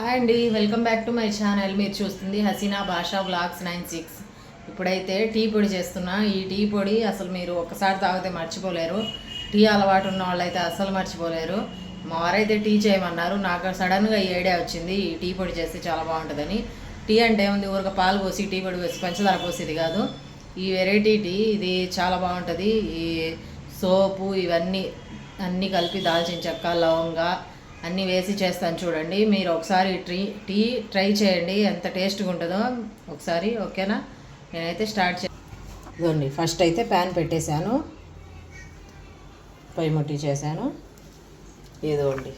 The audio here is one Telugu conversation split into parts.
హాయ్ అండి, welcome back to my channel. మీరు చూస్తుంది హసీనా భాషా వ్లాగ్స్ 96. ఇప్పుడైతే టీ పొడి చేస్తున్నా. ఈ టీ పొడి అసలు మీరు ఒకసారి తాగితే మర్చిపోలేరు. టీ అలవాటు ఉన్న వాళ్ళైతే అసలు మర్చిపోలేరు. మా వారైతే టీ చేయమన్నారు. నాకు సడన్గా ఈ ఐడియా వచ్చింది, ఈ టీ పొడి చేస్తే చాలా బాగుంటుందని. టీ అంటే ఏముంది, ఊరిక పాలు పోసి టీ పొడి వేసి పంచదార పోసేది కాదు. ఈ వెరైటీ టీ ఇది చాలా బాగుంటుంది. ఈ సోపు ఇవన్నీ అన్నీ కలిపి దాల్చిన చెక్క, లవంగా అన్నీ వేసి చేస్తాను చూడండి. మీరు ఒకసారి టీ ట్రై చేయండి, ఎంత టేస్ట్గా ఉంటుందో ఒకసారి. ఓకేనా? నేనైతే స్టార్ట్ ఇదిగోండి. ఫస్ట్ అయితే ప్యాన్ పెట్టేశాను, పొయ్యి ముట్టి చేశాను. ఇదిగోండి,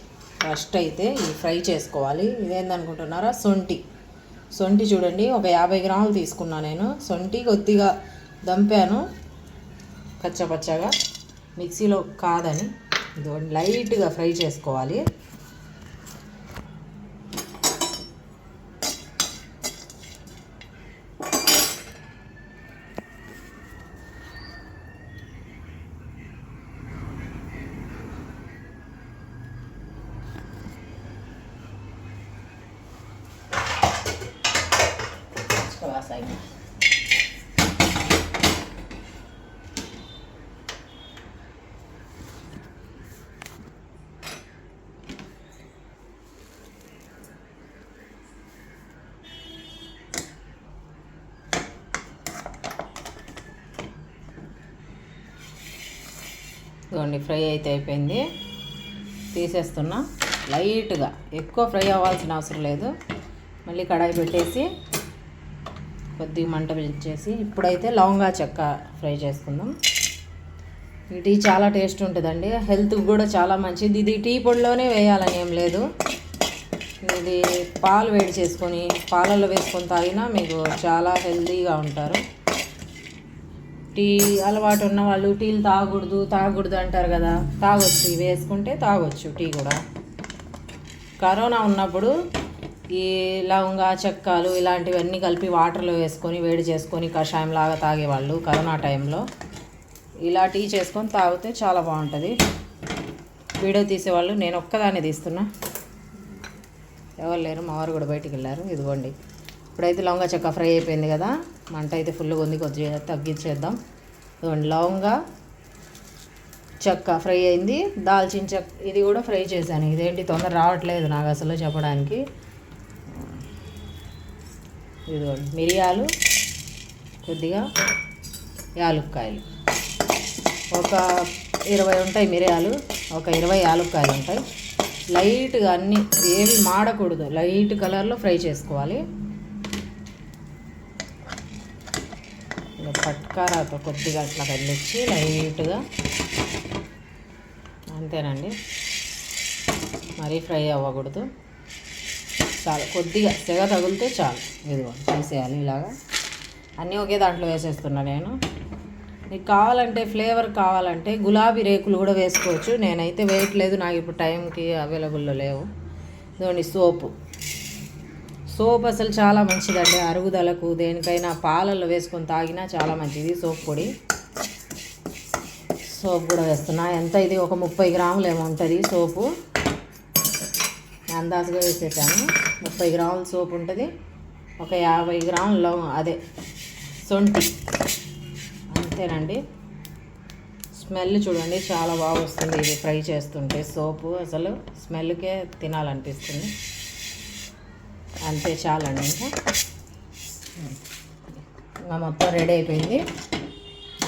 ఫస్ట్ అయితే ఇది ఫ్రై చేసుకోవాలి. ఇదేందనుకుంటున్నారా? సొంటి చూడండి, ఒక 50 గ్రాములు తీసుకున్నా నేను. సొంటి కొద్దిగా దంపాను పచ్చగా, మిక్సీలో కాదని. ఇదిగోండి, లైట్గా ఫ్రై చేసుకోవాలి. ఇదిగోండి, ఫ్రై అయితే అయిపోయింది. తీసేస్తున్నా. లైట్గా, ఎక్కువ ఫ్రై అవ్వాల్సిన అవసరం లేదు. మళ్ళీ కడాయి పెట్టేసి కొద్దిగా మంట పెంచేసి ఇప్పుడైతే లవంగా చెక్క ఫ్రై చేసుకుందాం. ఈ టీ చాలా టేస్ట్ ఉంటుందండి, హెల్త్కి కూడా చాలా మంచిది. ఇది టీ పొడిలోనే వేయాలని ఏం లేదు. ఇది పాలు వేడి చేసుకొని పాలల్లో వేసుకొని తాగినా మీకు చాలా హెల్తీగా ఉంటారు. టీ అలవాటు ఉన్న వాళ్ళు టీలు తాగకూడదు అంటారు కదా, తాగొచ్చు. ఇవి వేసుకుంటే తాగొచ్చు టీ కూడా. కరోనా ఉన్నప్పుడు ఈ లవంగా చెక్కలు ఇలాంటివన్నీ కలిపి వాటర్లో వేసుకొని వేడి చేసుకొని కషాయం లాగా తాగేవాళ్ళు కరోనా టైంలో. ఇలా టీ చేసుకొని తాగితే చాలా బాగుంటుంది. వీడియో తీసేవాళ్ళు నేను ఒక్కదాన్ని తీస్తున్నా, ఎవరు లేరు. మా వారు కూడా బయటికి వెళ్ళారు. ఇదిగోండి, ఇప్పుడైతే లవంగా చెక్క ఫ్రై అయిపోయింది కదా. మంట అయితే ఫుల్గా ఉంది, కొద్దిగా తగ్గించేద్దాం. ఇదిగోండి, లవంగా చెక్క ఫ్రై అయింది. దాల్చిన చెక్క ఇది కూడా ఫ్రై చేశాను. ఇదేంటి తొందర రావట్లేదు నాకు అసలు చెప్పడానికి. ఇదిగోండి, మిరియాలు, కొద్దిగా యాలుక్కాయలు, ఒక 20 ఉంటాయి మిరియాలు, ఒక 20 యాలుక్కాయలు ఉంటాయి. లైట్గా అన్నీ ఏవి మాడకూడదు, లైట్ కలర్లో ఫ్రై చేసుకోవాలి. పట్కారాతో కొద్దిగా అట్లా కదిలిచ్చి లైట్గా, అంతేనండి. మరీ ఫ్రై అవ్వకూడదు, చాలా కొద్దిగా సెగ తగిలితే చాలు. ఇదిగో తీసేయాలి ఇలాగా. అన్నీ ఒకే దాంట్లో వేసేస్తున్నా నేను. మీకు కావాలంటే ఫ్లేవర్ కావాలంటే గులాబీ రేకులు కూడా వేసుకోవచ్చు. నేనైతే వేయట్లేదు, నాకు ఇప్పుడు టైంకి అవైలబుల్లో లేవు. ఇదిగోండి, సోప్ అసలు చాలా మంచిదండి అరుగుదలకు, దేనికైనా పాలల్లో వేసుకొని తాగినా చాలా మంచిది. సోప్ కూడా వేస్తున్నా. ఎంత ఇది, ఒక 30 గ్రాములు ఏమో ఉంటుంది సోపు. అందాజుగా వేసేసాను. 30 గ్రాముల సోపు ఉంటుంది, ఒక 50 గ్రాములు సొంటి, అంతేనండి. స్మెల్ చూడండి చాలా బాగా వస్తుంది ఇది ఫ్రై చేస్తుంటే. సోపు అసలు స్మెల్కే తినాలనిపిస్తుంది. అంతే, చాలండి. ఇంకా మొత్తం రెడీ అయిపోయింది.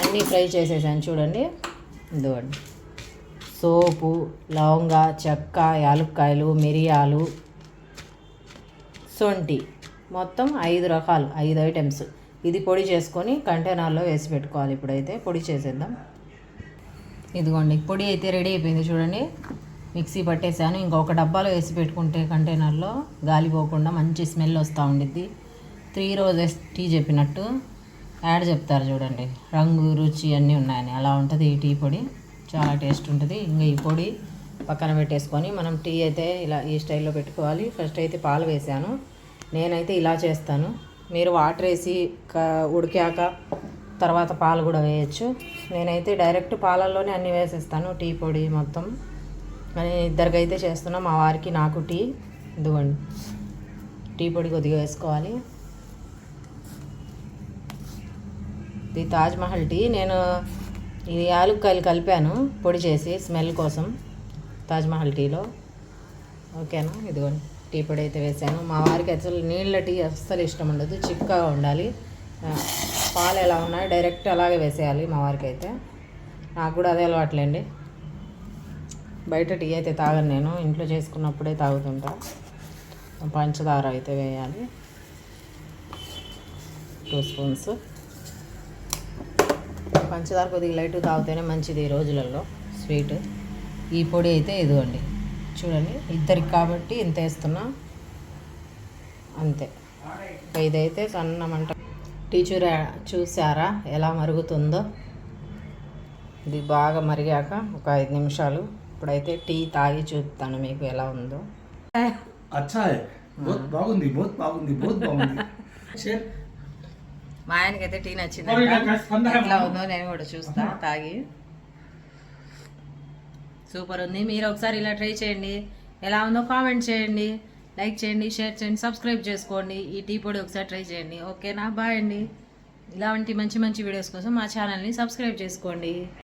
అన్నీ ఫ్రై చేసేసాను చూడండి. ఇదిగోండి, సోపు, లవంగా చెక్క, యాలుక్కాయలు, మిరియాలు, సొంటి, మొత్తం 5 రకాలు, 5 ఐటమ్స్. ఇది పొడి చేసుకొని కంటైనర్లో వేసి పెట్టుకోవాలి. ఇప్పుడైతే పొడి చేసేద్దాం. ఇదిగోండి, పొడి అయితే రెడీ అయిపోయింది చూడండి. మిక్సీ పట్టేసాను. ఇంకొక డబ్బాలో వేసి పెట్టుకుంటే కంటైనర్లో గాలి పోకుండా మంచి స్మెల్ వస్తూ ఉండిద్ది. 3 రోజెస్ టీ చెప్పినట్టు యాడ్ చెప్తారు చూడండి, రంగు రుచి అన్నీ ఉన్నాయని. అలా ఉంటుంది ఈ టీ పొడి, చాలా టేస్ట్ ఉంటుంది. ఇంకా ఈ పొడి పక్కన పెట్టేసుకొని మనం టీ అయితే ఇలా ఈ స్టైల్లో పెట్టుకోవాలి. ఫస్ట్ అయితే పాలు వేసాను, నేనైతే ఇలా చేస్తాను. మీరు వాటర్ వేసి ఉడికాక తర్వాత పాలు కూడా వేయచ్చు. నేనైతే డైరెక్ట్ పాలల్లోనే అన్నీ వేసేస్తాను టీ పొడి మొత్తం. కానీ ఇద్దరికైతే చేస్తున్నా, మా వారికి నాకు టీ. ఇదిగోండి, టీ పొడి కొద్దిగా వేసుకోవాలి. ఇది తాజ్ మహల్ టీ. నేను ఈ యాలుక్కాయలు కలిపాను పొడి చేసి స్మెల్ కోసం తాజ్ మహల్ టీలో. ఓకేనా, ఇదిగోండి టీ పొడి అయితే వేసాను. మా వారికి అసలు నీళ్ళ టీ అస్సలు ఇష్టం ఉండదు, చిక్కగా ఉండాలి. పాలు ఎలా ఉన్నాయి డైరెక్ట్ అలాగే వేసేయాలి మా వారికి అయితే. నాకు కూడా అదే అలవాట్లేండి. బయట టీ అయితే తాగను నేను, ఇంట్లో చేసుకున్నప్పుడే తాగుతుంటా. పంచదార అయితే వేయాలి 2 స్పూన్స్. పంచదార కొద్దిగా లైట్ తాగితేనే మంచిది ఈ రోజులలో స్వీట్. ఈ పొడి అయితే ఇదిగోండి చూడండి, ఇద్దరికి కాబట్టి ఇంత వేస్తున్నా అంతే. ఇదైతే సన్న మంట. టీ చూసారా ఎలా మరుగుతుందో. ఇది బాగా మరిగాక ఒక 5 నిమిషాలు. ఇప్పుడైతే టీ తాగి చూపుతాను మీకు ఎలా ఉందో. బాగుంది. మా ఆయనకైతే టీ నచ్చింది, ఎట్లా ఉందో నేను కూడా చూస్తా తాగి. సూపర్ ఉంది. మీరు ఒకసారి ఇలా ట్రై చేయండి, ఎలా ఉందో కామెంట్ చేయండి, లైక్ చేయండి, షేర్ చేయండి, సబ్స్క్రైబ్ చేసుకోండి. ఈ టీ పొడి ఒకసారి ట్రై చేయండి. ఓకేనా, బాయ్ అండి. ఇలాంటి మంచి మంచి వీడియోస్ కోసం మా ఛానల్ని సబ్స్క్రైబ్ చేసుకోండి.